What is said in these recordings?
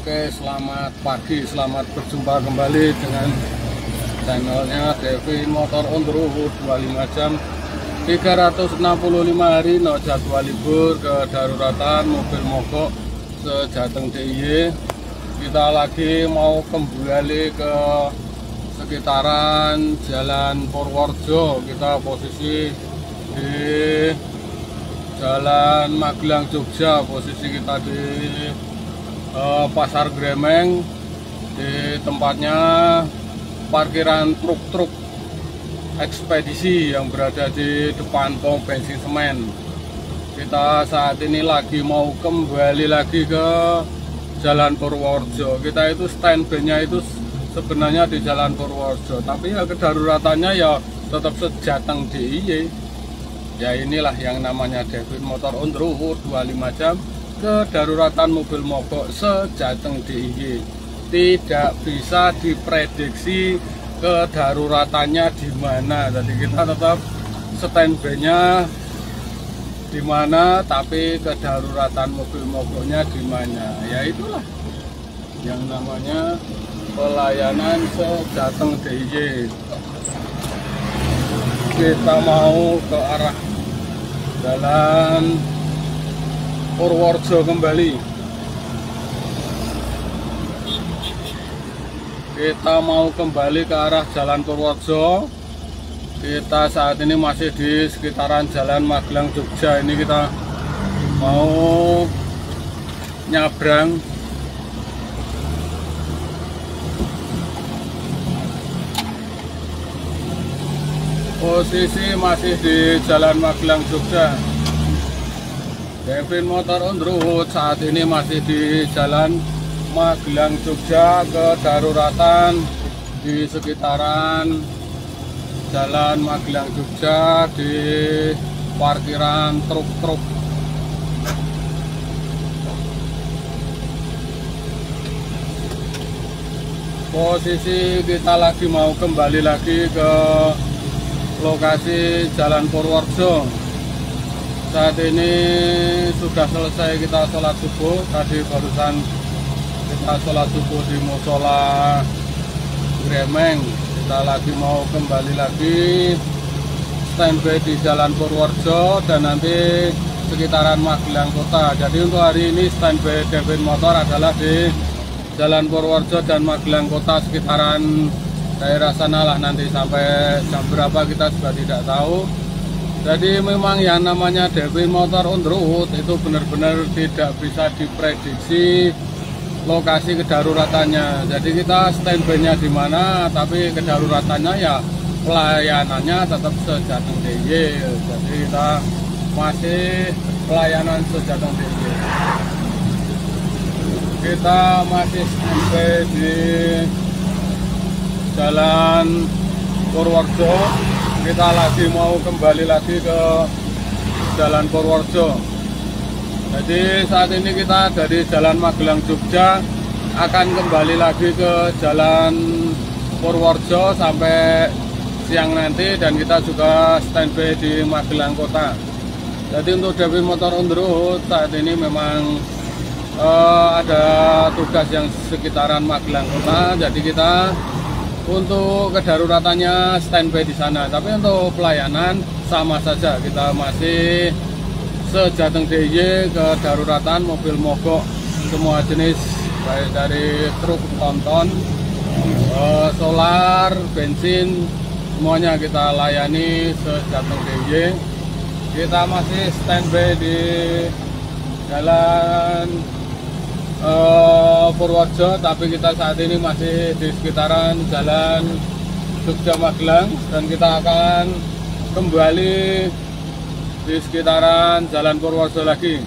Oke, selamat pagi, selamat berjumpa kembali dengan channelnya Devin Motor on the road 25 jam 365 hari no jadwal libur kedaruratan mobil mogok sejateng DIY. Kita lagi mau kembali ke sekitaran Jalan Purworejo. Kita posisi di Jalan Magelang Jogja, posisi kita di Pasar Gremeng, di tempatnya parkiran truk-truk ekspedisi yang berada di depan pom bensin semen. Kita saat ini lagi mau kembali lagi ke Jalan Purworejo. Kita itu standby-nya itu sebenarnya di Jalan Purworejo, tapi ya kedaruratannya ya tetap sejateng DIY. Ya inilah yang namanya Devin Motor on the road 25 jam kedaruratan mobil mogok sejateng DIY. Tidak bisa diprediksi kedaruratannya di mana. Jadi kita tetap standby-nya di mana, tapi kedaruratan mobil mogoknya di mana. Ya itulah yang namanya pelayanan sejateng DIY. Kita mau ke arah Jalan Purworejo kembali. Kita mau kembali ke arah Jalan Purworejo. Kita saat ini masih di sekitaran Jalan Magelang Jogja. Ini kita mau nyabrang. Posisi masih di Jalan Magelang Jogja. Devin Motor on the road saat ini masih di Jalan Magelang Jogja, kedaruratan di sekitaran Jalan Magelang Jogja di parkiran truk-truk. Posisi kita lagi mau kembali lagi ke lokasi Jalan Purworejo. Saat ini sudah selesai kita sholat subuh. Tadi barusan kita sholat subuh di musola Gremeng. Kita lagi mau kembali lagi standby di Jalan Purworejo dan nanti sekitaran Magelang Kota. Jadi untuk hari ini standby Devin Motor adalah di Jalan Purworejo dan Magelang Kota, sekitaran daerah sanalah. Nanti sampai jam berapa kita juga tidak tahu. Jadi memang yang namanya Devin Motor on the road itu benar-benar tidak bisa diprediksi lokasi kedaruratannya. Jadi kita standby-nya di mana, tapi kedaruratannya ya pelayanannya tetap sejateng DIY. Jadi kita masih pelayanan sejateng DIY. Kita masih standby di Jalan Purworejo. Kita lagi mau kembali lagi ke Jalan Purworejo. Jadi saat ini kita dari Jalan Magelang Jogja akan kembali lagi ke Jalan Purworejo sampai siang nanti, dan kita juga standby di Magelang Kota. Jadi untuk Devin Motor on the road saat ini memang ada tugas yang sekitaran Magelang Kota. Jadi kita untuk kedaruratannya standby di sana, tapi untuk pelayanan sama saja, kita masih sejateng DIY. Kedaruratan mobil mogok semua jenis, baik dari truk, tonton, solar, bensin, semuanya kita layani sejateng DIY. Kita masih standby di Jalan Purworejo, tapi kita saat ini masih di sekitaran Jalan Jogja Magelang, dan kita akan kembali di sekitaran Jalan Purworejo lagi.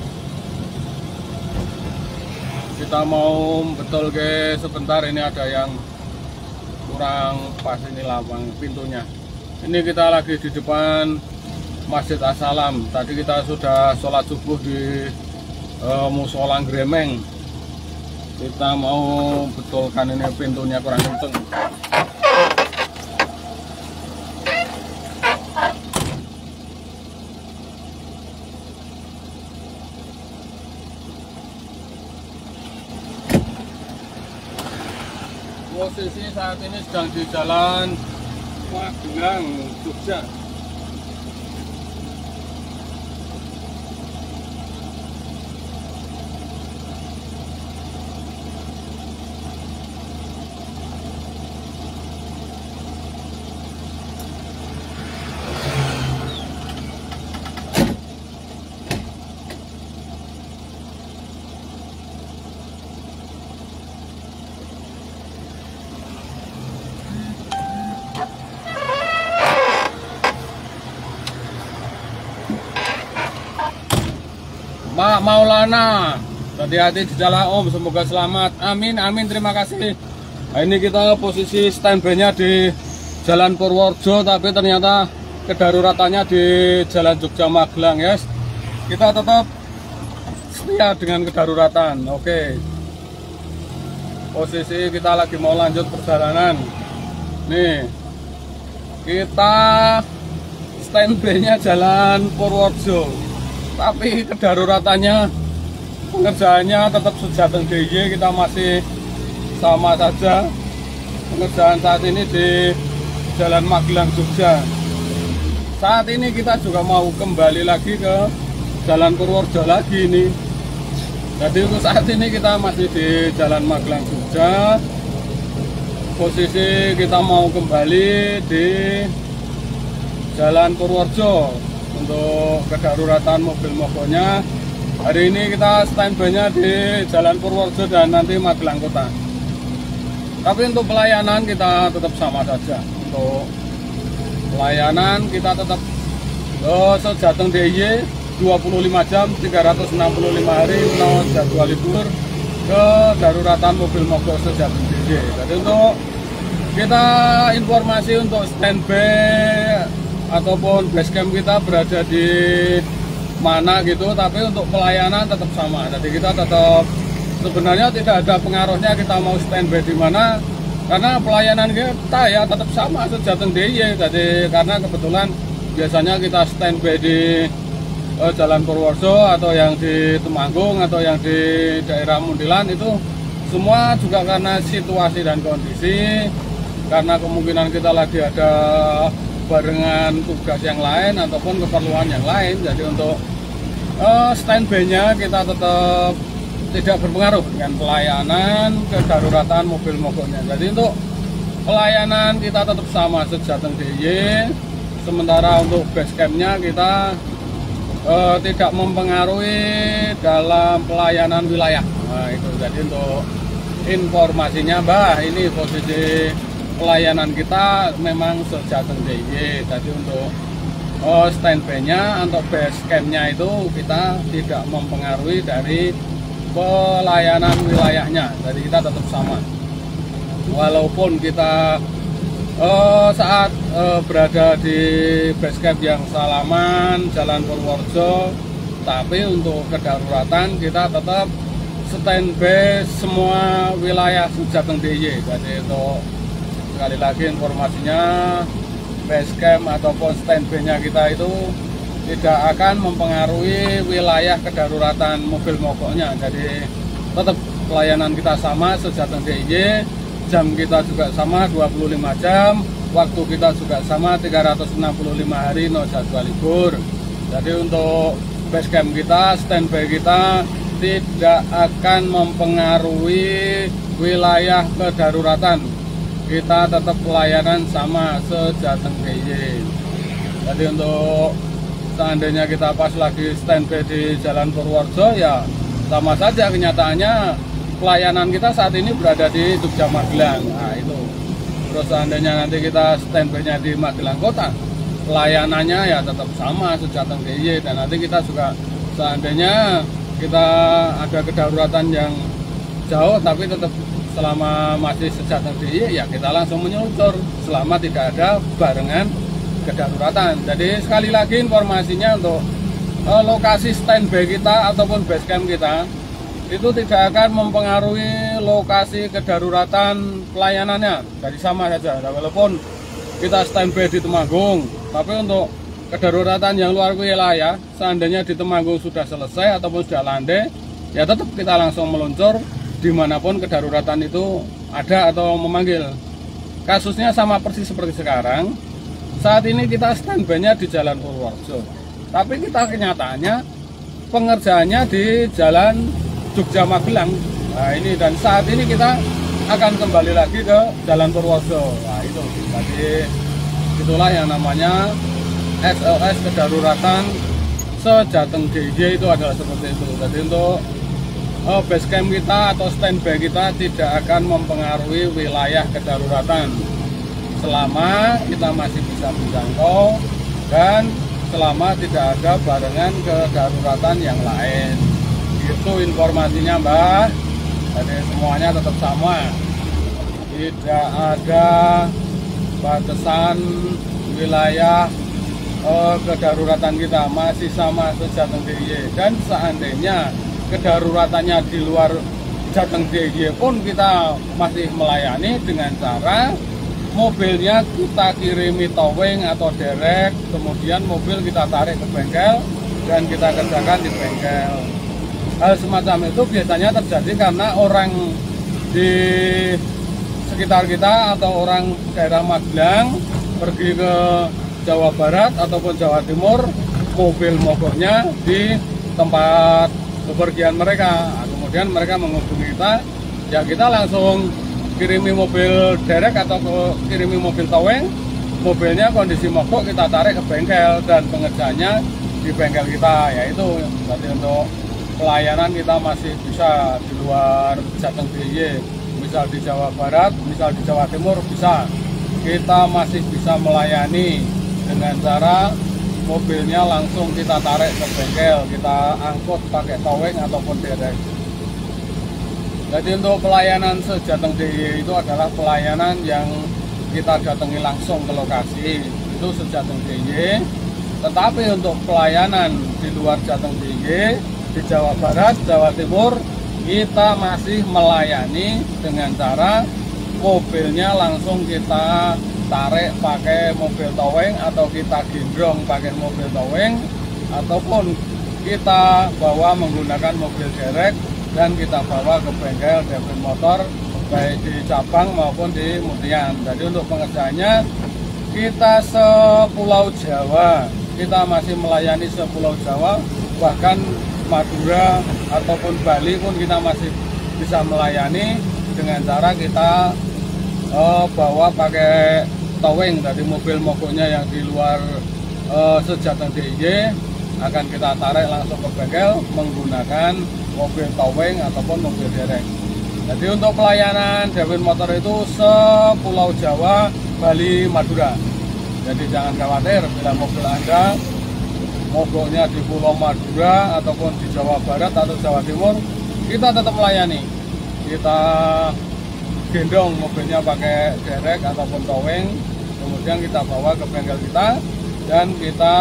Kita mau betul ke sebentar, ini ada yang kurang pas, ini lapang pintunya. Ini kita lagi di depan Masjid As-Salam. Tadi kita sudah sholat subuh di musola Gremeng. Kita mau betulkan, ini pintunya kurang kenceng. Posisi saat ini sedang di Jalan Magelang, Jogja. Mak Maulana, hati-hati di jalan Om, semoga selamat. Amin, amin, terima kasih. Nah, ini kita posisi standby-nya di Jalan Purworejo, tapi ternyata kedaruratannya di Jalan Jogja Magelang, yes. Kita tetap setia dengan kedaruratan. Oke. Posisi kita lagi mau lanjut perjalanan. Nih, kita standby-nya Jalan Purworejo, tapi kedaruratannya, pengerjaannya tetap sejateng DIY. Kita masih sama saja pengerjaan saat ini di Jalan Magelang Jogja. Saat ini kita juga mau kembali lagi ke Jalan Purworejo lagi ini. Jadi untuk saat ini kita masih di Jalan Magelang Jogja. Posisi kita mau kembali di Jalan Purworejo untuk kedaruratan mobil mogoknya. Hari ini kita standby-nya di Jalan Purworejo dan nanti Magelang Kota. Tapi untuk pelayanan kita tetap sama saja. Untuk pelayanan kita tetap sejateng DIY 25 jam 365 hari no jadwal libur kedaruratan mobil mogok sejateng DIY. Jadi untuk kita informasi untuk standby ataupun basecamp kita berada di mana gitu, tapi untuk pelayanan tetap sama. Jadi kita tetap, sebenarnya tidak ada pengaruhnya kita mau standby di mana, karena pelayanan kita ya tetap sama sejateng DIY. Jadi karena kebetulan biasanya kita standby di Jalan Purworejo atau yang di Temanggung atau yang di daerah Mundilan, itu semua juga karena situasi dan kondisi, karena kemungkinan kita lagi ada barengan tugas yang lain ataupun keperluan yang lain. Jadi untuk standby-nya kita tetap tidak berpengaruh dengan pelayanan kedaruratan mobil mogoknya. Jadi untuk pelayanan kita tetap sama sejateng DIY. Sementara untuk basecamp-nya kita tidak mempengaruhi dalam pelayanan wilayah. Nah itu, jadi untuk informasinya Mbah, ini posisi pelayanan kita memang sejateng DIY. Jadi untuk standby-nya untuk basecamp-nya itu kita tidak mempengaruhi dari pelayanan wilayahnya. Jadi kita tetap sama. Walaupun kita saat berada di basecamp yang Salaman, Jalan Purworejo, tapi untuk kedaruratan kita tetap standby semua wilayah sejateng DIY. Jadi untuk sekali lagi informasinya, basecamp ataupun standby-nya kita itu tidak akan mempengaruhi wilayah kedaruratan mobil mogoknya. Jadi tetap pelayanan kita sama sejateng DIY, jam kita juga sama 25 jam, waktu kita juga sama 365 hari no jadwal libur. Jadi untuk basecamp kita, standby kita tidak akan mempengaruhi wilayah kedaruratan. Kita tetap pelayanan sama sejateng DIY. Jadi untuk seandainya kita pas lagi standby di Jalan Purworejo, ya sama saja kenyataannya pelayanan kita saat ini berada di Jogja Magelang. Nah itu. Terus seandainya nanti kita standby-nya di Magelang Kota, pelayanannya ya tetap sama sejateng DIY. Dan nanti kita juga seandainya kita ada kedaruratan yang jauh tapi tetap selama masih sejateng DIY, ya kita langsung menyeluncur selama tidak ada barengan kedaruratan. Jadi sekali lagi informasinya untuk lokasi standby kita ataupun basecamp kita itu tidak akan mempengaruhi lokasi kedaruratan pelayanannya. Jadi sama saja, walaupun kita standby di Temanggung, tapi untuk kedaruratan yang luar wilayah, seandainya di Temanggung sudah selesai ataupun sudah landai, ya tetap kita langsung meluncur dimanapun kedaruratan itu ada atau memanggil. Kasusnya sama persis seperti sekarang. Saat ini kita standby-nya di Jalan Purworejo, tapi kita kenyataannya pengerjaannya di Jalan Jogja Magelang. Nah ini, dan saat ini kita akan kembali lagi ke Jalan Purworejo. Nah itu, jadi itulah yang namanya SOS kedaruratan Sejateng DIY, itu adalah seperti itu. Jadi untuk base camp kita atau standby kita tidak akan mempengaruhi wilayah kedaruratan selama kita masih bisa menjangkau dan selama tidak ada barengan kedaruratan yang lain. Itu informasinya Mbak. Jadi semuanya tetap sama, tidak ada batasan wilayah kedaruratan kita, masih sama Sejateng DIY. Dan seandainya kedaruratannya di luar Jateng DIY pun kita masih melayani dengan cara mobilnya kita kirimi towing atau derek, kemudian mobil kita tarik ke bengkel dan kita kerjakan di bengkel. Hal semacam itu biasanya terjadi karena orang di sekitar kita atau orang daerah Magelang pergi ke Jawa Barat ataupun Jawa Timur, mobil mogoknya di tempat bepergian mereka. Nah, kemudian mereka menghubungi kita, ya kita langsung kirimi mobil derek atau kirimi mobil towing, mobilnya kondisi mogok kita tarik ke bengkel dan pengerjaannya di bengkel kita. Yaitu berarti untuk pelayanan kita masih bisa di luar Jateng DIY, misal di Jawa Barat, misal di Jawa Timur bisa. Kita masih bisa melayani dengan cara mobilnya langsung kita tarik ke bengkel, kita angkut pakai towing ataupun derek. Jadi untuk pelayanan Sejateng DIY itu adalah pelayanan yang kita datangi langsung ke lokasi, itu Sejateng DIY. Tetapi untuk pelayanan di luar Jateng DIY, di Jawa Barat, Jawa Timur, kita masih melayani dengan cara mobilnya langsung kita tarik pakai mobil towing atau kita gendrong pakai mobil towing, ataupun kita bawa menggunakan mobil derek dan kita bawa ke bengkel Devin Motor baik di cabang maupun di Mudian. Jadi untuk pengerjaannya kita sepulau Jawa, kita masih melayani sepulau Jawa, bahkan Madura ataupun Bali pun kita masih bisa melayani dengan cara kita bawa pakai towing. Dari mobil mogoknya yang di luar Sejateng DIY akan kita tarik langsung ke bengkel menggunakan mobil towing ataupun mobil derek. Jadi untuk pelayanan Devin Motor itu sepulau Jawa, Bali, Madura. Jadi jangan khawatir bila mobil Anda mogoknya di Pulau Madura ataupun di Jawa Barat atau Jawa Timur, kita tetap melayani. Kita gendong mobilnya pakai derek ataupun towing, kemudian kita bawa ke bengkel kita dan kita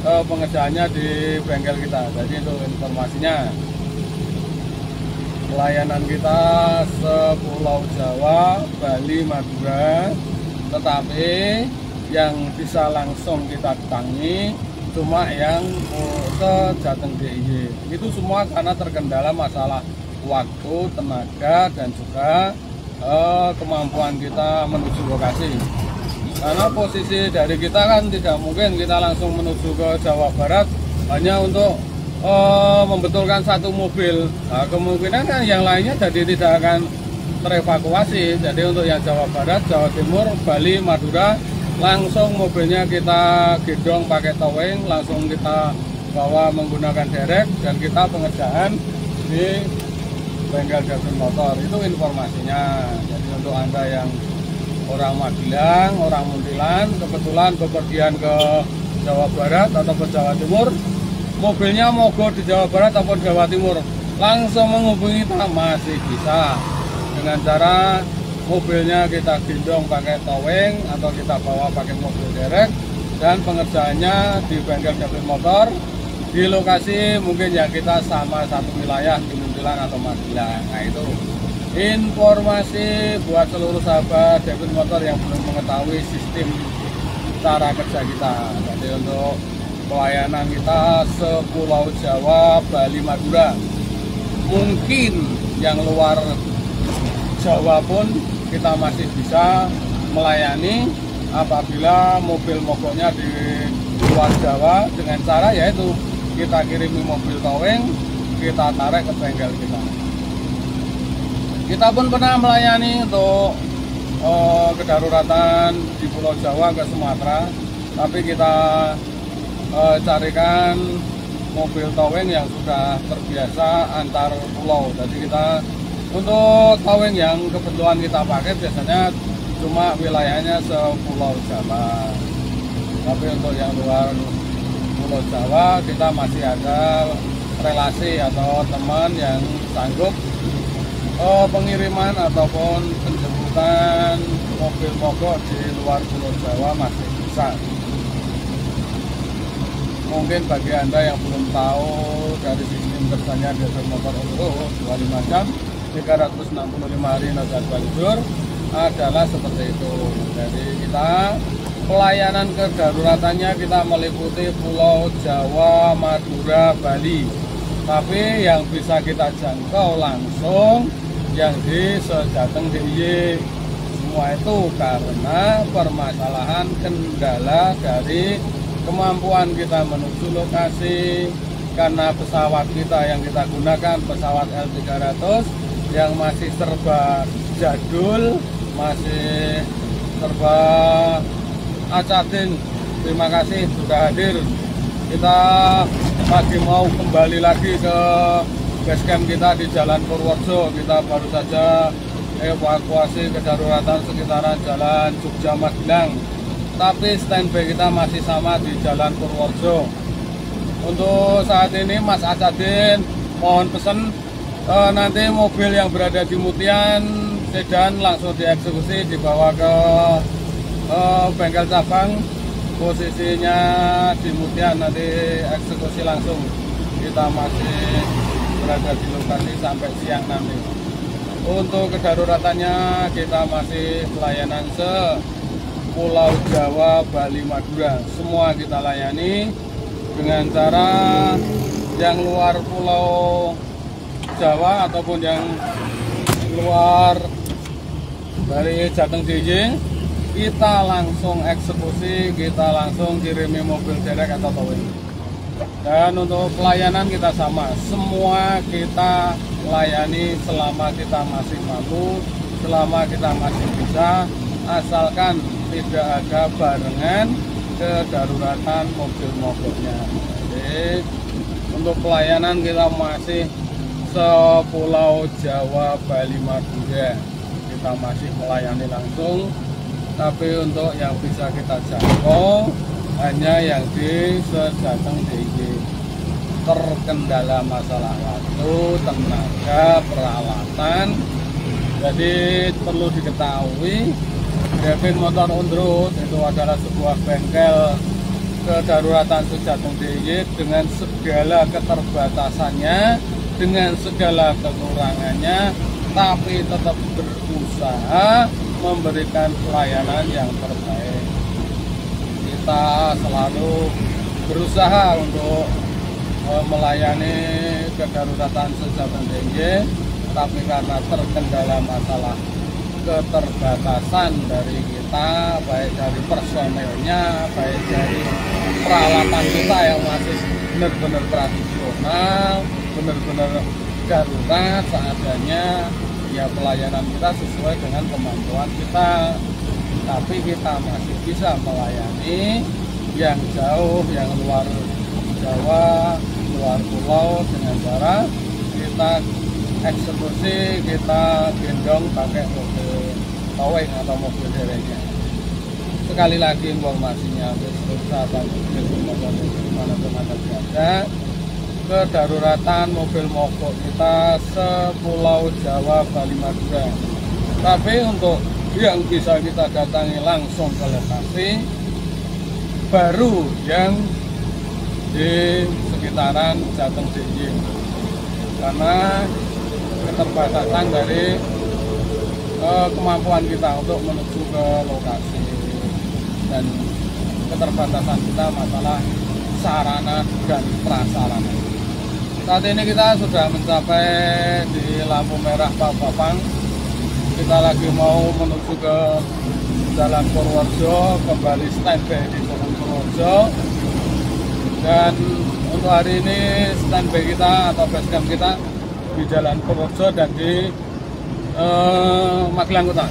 pengerjaannya di bengkel kita. Jadi itu informasinya. Pelayanan kita sepulau Jawa, Bali, Madura, tetapi yang bisa langsung kita datangi cuma yang Sejateng DIY. Itu semua karena terkendala masalah waktu, tenaga, dan juga kemampuan kita menuju lokasi. Karena posisi dari kita kan tidak mungkin kita langsung menuju ke Jawa Barat hanya untuk membetulkan satu mobil. Nah, kemungkinan kan yang lainnya jadi tidak akan terevakuasi. Jadi untuk yang Jawa Barat, Jawa Timur, Bali, Madura, langsung mobilnya kita gendong pakai towing, langsung kita bawa menggunakan derek dan kita pengerjaan di bengkel Devin Motor. Itu informasinya. Jadi untuk Anda yang orang Magelang, orang Muntilan, kebetulan bepergian ke Jawa Barat atau ke Jawa Timur, mobilnya mogok di Jawa Barat atau Jawa Timur, langsung menghubungi kita masih bisa dengan cara mobilnya kita gendong pakai towing atau kita bawa pakai mobil derek dan pengerjaannya di bengkel Devin Motor di lokasi mungkin yang kita sama satu wilayah di Muntilan atau Magelang. Nah itu informasi buat seluruh sahabat Devin Motor yang belum mengetahui sistem cara kerja kita. Jadi untuk pelayanan kita sepulau Jawa, Bali, Madura, mungkin yang luar Jawa pun kita masih bisa melayani apabila mobil mogoknya di luar Jawa dengan cara yaitu kita kirimi mobil towing, kita tarik ke bengkel kita. Kita pun pernah melayani untuk kedaruratan di Pulau Jawa ke Sumatera, tapi kita carikan mobil towing yang sudah terbiasa antar pulau. Jadi kita untuk towing yang kebetulan kita pakai biasanya cuma wilayahnya sepulau Jawa. Tapi untuk yang luar Pulau Jawa kita masih ada relasi atau teman yang sanggup pengiriman ataupun penjemputan mobil mogok di luar Pulau Jawa masih bisa. Mungkin bagi Anda yang belum tahu dari sistem kerjanya diesel motor on-road 25 jam 365 hari no jadwal libur adalah seperti itu. Jadi kita pelayanan kedaruratannya kita meliputi Pulau Jawa, Madura, Bali. Tapi yang bisa kita jangkau langsung yang di Sejateng DIY. Semua itu karena permasalahan kendala dari kemampuan kita menuju lokasi, karena pesawat kita yang kita gunakan pesawat L300 yang masih serba jadul, masih serba acadin. Terima kasih sudah hadir. Kita lagi mau kembali lagi ke basecamp kita di Jalan Purworejo. Kita baru saja evakuasi kedaruratan sekitaran Jalan Jogja Magelang, tapi standby kita masih sama di Jalan Purworejo. Untuk saat ini Mas Acadin mohon pesen nanti mobil yang berada di Mutian sedan langsung dieksekusi, dibawa ke bengkel cabang. Posisinya di Mutian, nanti eksekusi langsung. Kita masih berada di lokasi sampai siang nanti. Untuk kedaruratannya kita masih pelayanan Pulau Jawa, Bali, Madura. Semua kita layani dengan cara yang luar Pulau Jawa ataupun yang luar dari Jateng DIY. Kita langsung eksekusi, kita langsung kirimi mobil derek atau towing. Dan untuk pelayanan kita sama, semua kita layani selama kita masih mampu, selama kita masih bisa, asalkan tidak ada barengan kedaruratan mobil mogoknya. Jadi untuk pelayanan kita masih sepulau Jawa, Bali, Madura, kita masih melayani langsung. Tapi untuk yang bisa kita jangkau hanya yang di Sejateng DIY. Terkendala masalah waktu, tenaga, peralatan. Jadi perlu diketahui, Devin Motor On-Road itu adalah sebuah bengkel kedaruratan Sejateng DIY dengan segala keterbatasannya, dengan segala kekurangannya, tapi tetap berusaha memberikan pelayanan yang terbaik. Kita selalu berusaha untuk melayani kedaruratan Sejateng DIY, tapi karena terkendala masalah keterbatasan dari kita, baik dari personelnya, baik dari peralatan kita yang masih benar-benar tradisional, benar-benar darurat seadanya, ya pelayanan kita sesuai dengan kemampuan kita. Tapi kita masih bisa melayani yang jauh, yang luar Jawa, luar pulau dengan cara kita eksekusi, kita gendong pakai mobil towing atau mobil dereknya. Sekali lagi informasinya, sahabat mobil motor dimanapun Anda berada, kedaruratan mobil mogok kita sepulau Jawa, Bali, Madura. Tapi untuk yang bisa kita datangi langsung ke lokasi, baru yang di sekitaran Jateng DIY, karena keterbatasan dari kemampuan kita untuk menuju ke lokasi dan keterbatasan kita masalah sarana dan prasarana. Saat ini kita sudah mencapai di lampu merah Pak Bapang. kita lagi mau menuju ke Jalan Purworejo, kembali standby di Jalan Purworejo. Dan untuk hari ini standby kita atau basecamp kita di Jalan Purworejo dan di Magelang Kota.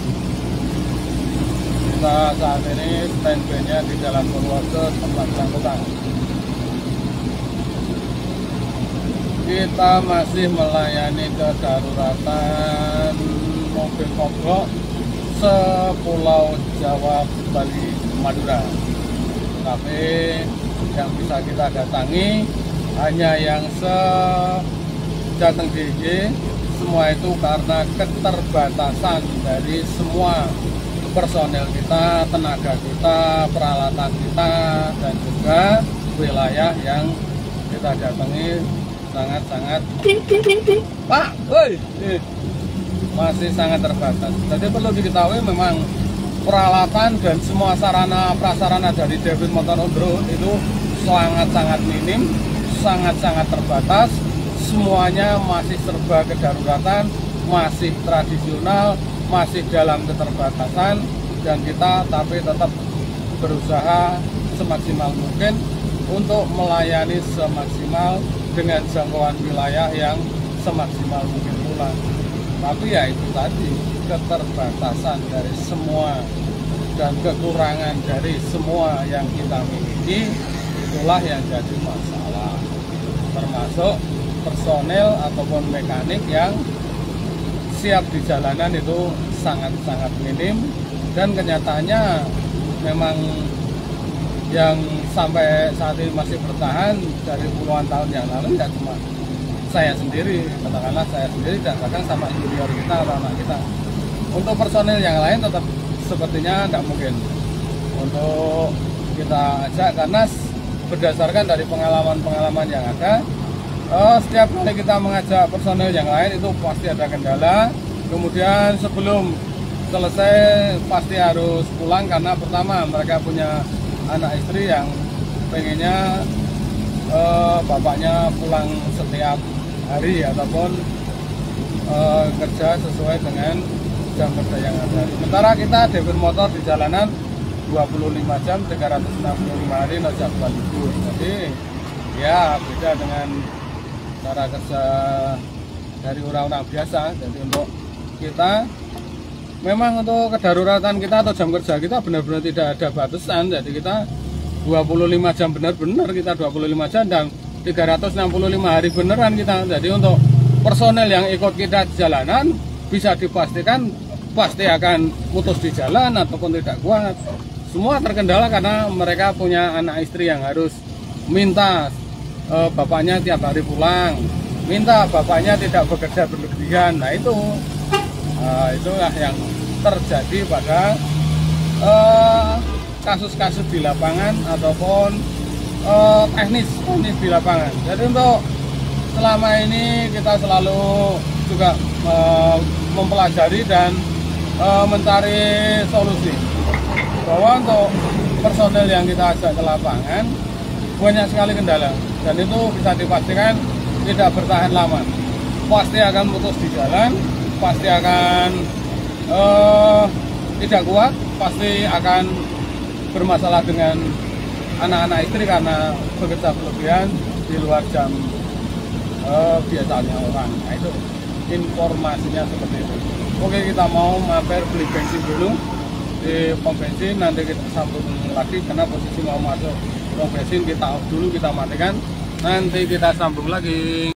Kita saat ini standby-nya di Jalan Purworejo, Magelang Kota. Kita masih melayani kedaruratan mobil mogok sepulau Jawa, Bali, Madura. Tapi yang bisa kita datangi hanya yang Jateng DIY. Semua itu karena keterbatasan dari semua personel kita, tenaga kita, peralatan kita, dan juga wilayah yang kita datangi sangat-sangat Pak, woi, masih sangat terbatas. Jadi perlu diketahui memang peralatan dan semua sarana prasarana dari David Motor On Road itu sangat-sangat minim, sangat-sangat terbatas. Semuanya masih serba kedaruratan, masih tradisional, masih dalam keterbatasan, dan kita tapi tetap berusaha semaksimal mungkin untuk melayani semaksimal dengan jangkauan wilayah yang semaksimal mungkin pula. Tapi ya itu tadi, keterbatasan dari semua dan kekurangan dari semua yang kita miliki, itulah yang jadi masalah. Termasuk personel ataupun mekanik yang siap di jalanan itu sangat-sangat minim, dan kenyataannya memang yang sampai saat ini masih bertahan dari puluhan tahun yang lalu ya cuma saya sendiri, katakanlah saya sendiri, dan kadang sama junior kita atau anak kita. Untuk personel yang lain tetap sepertinya tidak mungkin untuk kita ajak, karena berdasarkan dari pengalaman-pengalaman yang ada, setiap kali kita mengajak personel yang lain itu pasti ada kendala. Kemudian sebelum selesai pasti harus pulang, karena pertama mereka punya anak istri yang pengennya bapaknya pulang setiap hari ataupun kerja sesuai dengan jam kerja yang ada. Sementara kita David Motor di jalanan 25 jam 365 hari, no jadwal libur. Jadi ya beda dengan cara kerja dari orang-orang biasa. Jadi untuk kita memang untuk kedaruratan kita atau jam kerja kita benar-benar tidak ada batasan. Jadi kita 25 jam benar-benar kita 25 jam dan 365 hari beneran kita. Jadi untuk personel yang ikut kita di jalanan bisa dipastikan pasti akan putus di jalan ataupun tidak kuat. Semua terkendala karena mereka punya anak istri yang harus minta bapaknya tiap hari pulang, minta bapaknya tidak bekerja berlebihan. Nah itulah yang terjadi pada kasus-kasus di lapangan ataupun teknis di lapangan. Jadi untuk selama ini kita selalu juga mempelajari dan mencari solusi, bahwa untuk personel yang kita ajak ke lapangan banyak sekali kendala, dan itu bisa dipastikan tidak bertahan lama, pasti akan putus di jalan, pasti akan tidak kuat, pasti akan bermasalah dengan anak-anak istri karena bekerja berlebihan di luar jam biasanya orang. Nah itu informasinya seperti itu. Oke, kita mau mampir beli bensin dulu di pom bensin, nanti kita sambung lagi karena posisi mau masuk pom bensin. Kita off dulu, kita matikan, nanti kita sambung lagi.